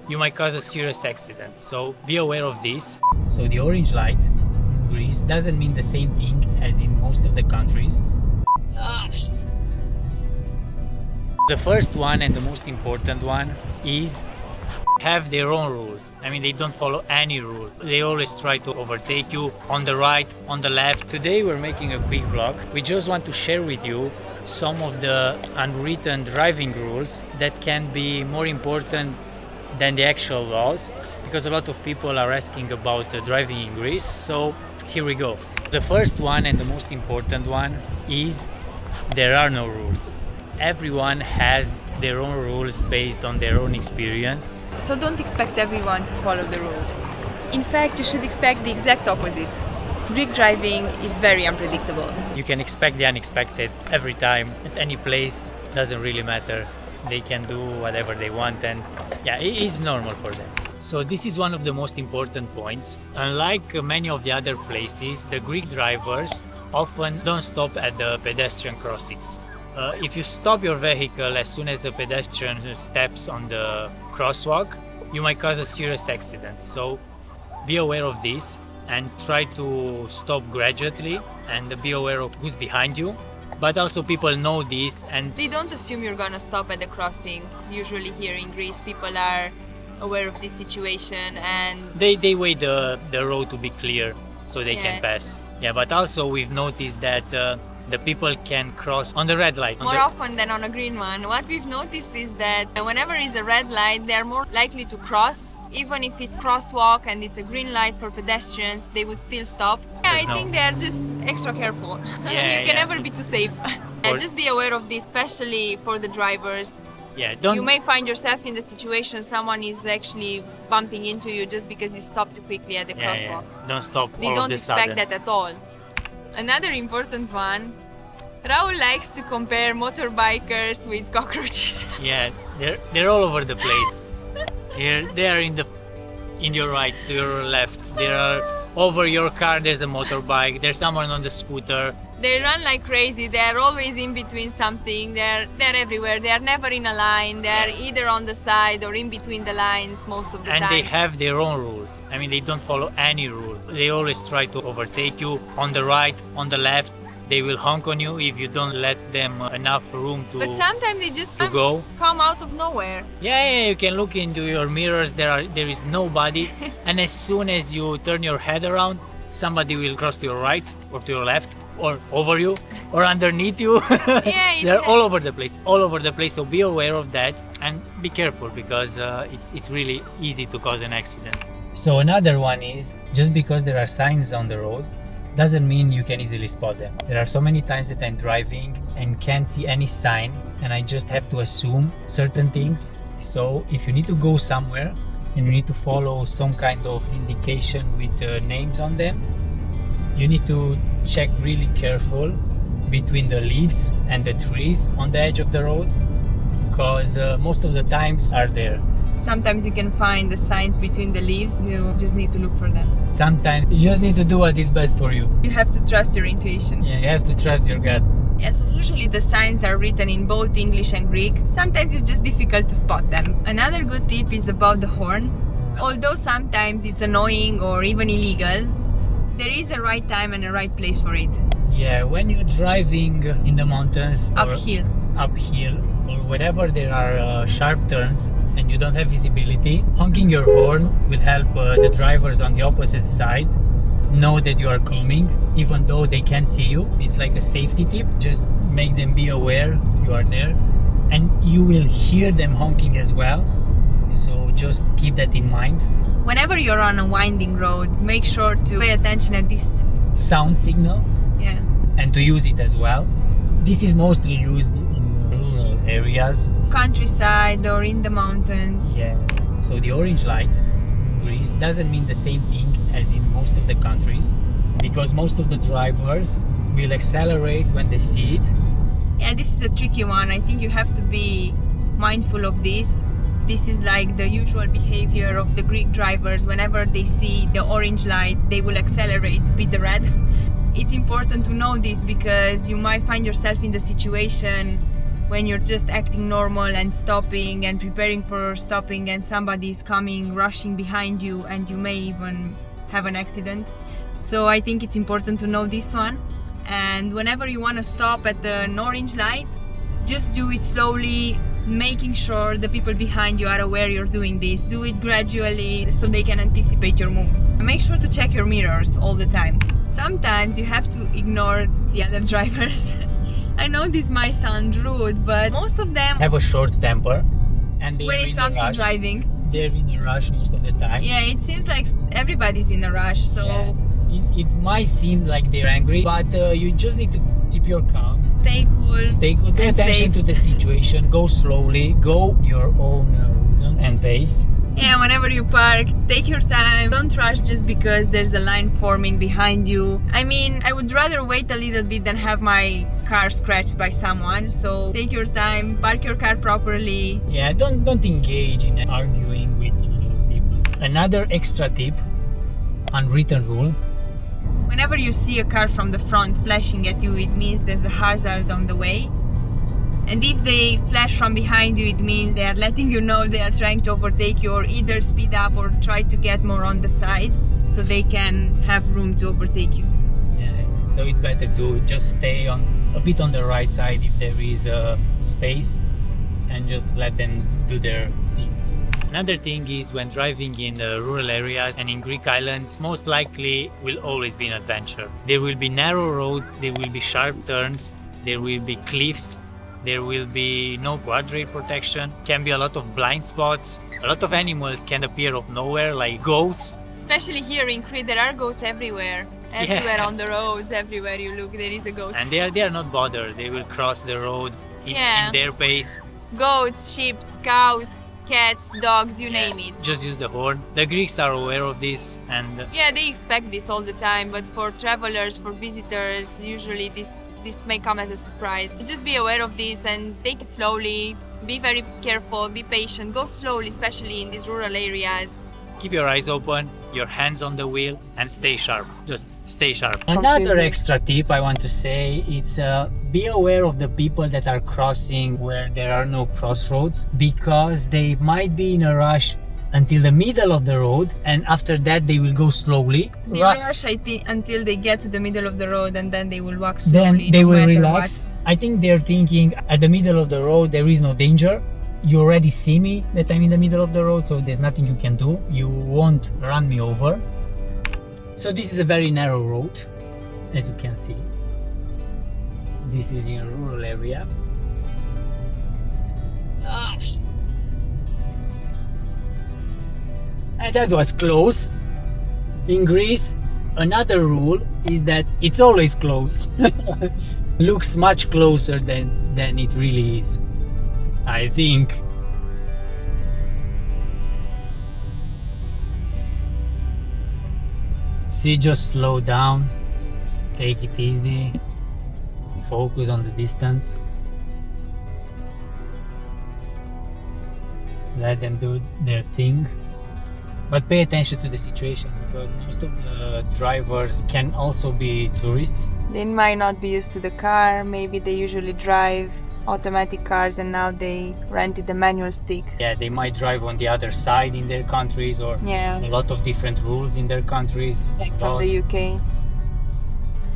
you might cause a serious accident. So be aware of this. So the orange light in Greece doesn't mean the same thing as in most of the countries. The first one and the most important one is have their own rules. I mean, they don't follow any rule. They always try to overtake you on the right, on the left. Today we're making a quick vlog. We just want to share with you some of the unwritten driving rules that can be more important than the actual laws, because a lot of people are asking about driving in Greece. So here we go. The first one and the most important one is there are no rules. Everyone has their own rules based on their own experience. So don't expect everyone to follow the rules. In fact, you should expect the exact opposite. Greek driving is very unpredictable. You can expect the unexpected every time, at any place, doesn't really matter. They can do whatever they want, and yeah, it is normal for them. So this is one of the most important points. Unlike many of the other places, the Greek drivers often don't stop at the pedestrian crossings. If you stop your vehicle as soon as a pedestrian steps on the crosswalk, you might cause a serious accident. So be aware of this and try to stop gradually, and be aware of who's behind you. But also people know this, and They don't assume you're gonna stop at the crossings. Usually here in Greece, people are aware of this situation and they wait the road to be clear so they can pass. Yeah, but also we've noticed that the people can cross on the red light. more often than on a green one. What we've noticed is that whenever is a red light, they're more likely to cross. Even if it's crosswalk and it's a green light for pedestrians, they would still stop. Yeah, I think they're just extra careful. You can never be too safe. Just be aware of this, especially for the drivers. Yeah, You may find yourself in the situation someone is actually bumping into you just because you stopped too quickly at the crosswalk. Don't stop. They all don't of the expect sudden. that at all. Another important one, Raul likes to compare motorbikers with cockroaches. Yeah, they're all over the place. They are in your right, to your left. They are over your car. There's a motorbike. There's someone on the scooter. They run like crazy. They're always in between something. They're everywhere. They're never in a line. They're either on the side or in between the lines most of the time. And they have their own rules. I mean, they don't follow any rule. They always try to overtake you on the right, on the left. They will honk on you if you don't let them enough room to But sometimes they just go. come out of nowhere. Yeah, you can look into your mirrors. There is nobody. And as soon as you turn your head around, somebody will cross to your right or to your left or over you or underneath you. They're all over the place. So be aware of that and be careful, because it's really easy to cause an accident. So another one is, just because there are signs on the road doesn't mean you can easily spot them. There are so many times that I'm driving and can't see any sign, and I just have to assume certain things. So if you need to go somewhere and you need to follow some kind of indication with names on them, you need to check really careful between the leaves and the trees on the edge of the road, because most of the times are there. Sometimes you can find the signs between the leaves. You just need to look for them. Sometimes you just need to do what is best for you. You have to trust your intuition. Yeah, you have to trust your gut. Yes, usually the signs are written in both English and Greek. Sometimes it's just difficult to spot them. Another good tip is about the horn. Although sometimes it's annoying or even illegal, there is a right time and a right place for it. Yeah, when you're driving in the mountains Uphill or wherever there are sharp turns and you don't have visibility, honking your horn will help the drivers on the opposite side know that you are coming, even though they can't see you. It's like a safety tip. Just make them be aware you are there, and you will hear them honking as well. So just keep that in mind. Whenever you're on a winding road, make sure to pay attention at this sound signal. Yeah. And to use it as well. This is mostly used in rural areas, countryside or in the mountains. Yeah. So the orange light in Greece doesn't mean the same thing as in most of the countries, because most of the drivers will accelerate when they see it. Yeah, this is a tricky one. I think you have to be mindful of this. This is like the usual behavior of the Greek drivers. Whenever they see the orange light, they will accelerate with the red. It's important to know this because you might find yourself in the situation when you're just acting normal and stopping and preparing for stopping, and somebody's coming rushing behind you, and you may even have an accident. So I think it's important to know this one. And whenever you want to stop at an orange light, just do it slowly, making sure the people behind you are aware you're doing this. Do it gradually so they can anticipate your move. Make sure to check your mirrors all the time. Sometimes you have to ignore the other drivers. I know this might sound rude, but most of them have a short temper, and when it comes to driving, they're in a rush most of the time. Yeah, it seems like everybody's in a rush, so yeah. It might seem like they're angry, but you just need to keep your calm. Stay cool. Pay attention to the situation. Go slowly. Go your own rhythm and pace. Yeah, whenever you park, take your time. Don't rush just because there's a line forming behind you. I mean, I would rather wait a little bit than have my car scratched by someone. So take your time, park your car properly. Yeah, don't engage in arguing with people. Another extra tip, unwritten rule. Whenever you see a car from the front flashing at you, it means there's a hazard on the way. And if they flash from behind you, it means they are letting you know they are trying to overtake you, or either speed up or try to get more on the side so they can have room to overtake you. Yeah, so it's better to just stay a bit on the right side if there is a space, and just let them do their thing. Another thing is, when driving in rural areas and in Greek islands, most likely will always be an adventure. There will be narrow roads, there will be sharp turns, there will be cliffs, there will be no guardrail protection, can be a lot of blind spots, a lot of animals can appear of nowhere, like goats. Especially here in Crete, there are goats everywhere. Everywhere on the roads, everywhere you look, there is a goat. And they are not bothered, they will cross the road in their pace. Goats, sheep, cows, cats, dogs, you name it. Just use the horn. The Greeks are aware of this, and yeah, they expect this all the time, but for travelers, for visitors, usually this may come as a surprise. Just be aware of this and take it slowly. Be very careful, be patient, go slowly, especially in these rural areas. Keep your eyes open, your hands on the wheel, and stay sharp. Just stay sharp. Another extra tip I want to say, it's be aware of the people that are crossing where there are no crossroads, because they might be in a rush until the middle of the road, and after that they will go slowly. They rush, I think, until they get to the middle of the road, and then they will walk slowly. Then they will relax. I think they're thinking, at the middle of the road there is no danger. You already see me that I'm in the middle of the road, so there's nothing you can do. You won't run me over. So this is a very narrow road, as you can see. This is in a rural area. And that was close. In Greece, another rule is that it's always close. Looks much closer than it really is, I think. See, just slow down, take it easy, focus on the distance. Let them do their thing. But pay attention to the situation, because most of the drivers can also be tourists. They might not be used to the car, maybe they usually drive automatic cars and now they rented the manual stick. Yeah, they might drive on the other side in their countries, or a lot of different rules in their countries. Like from the UK.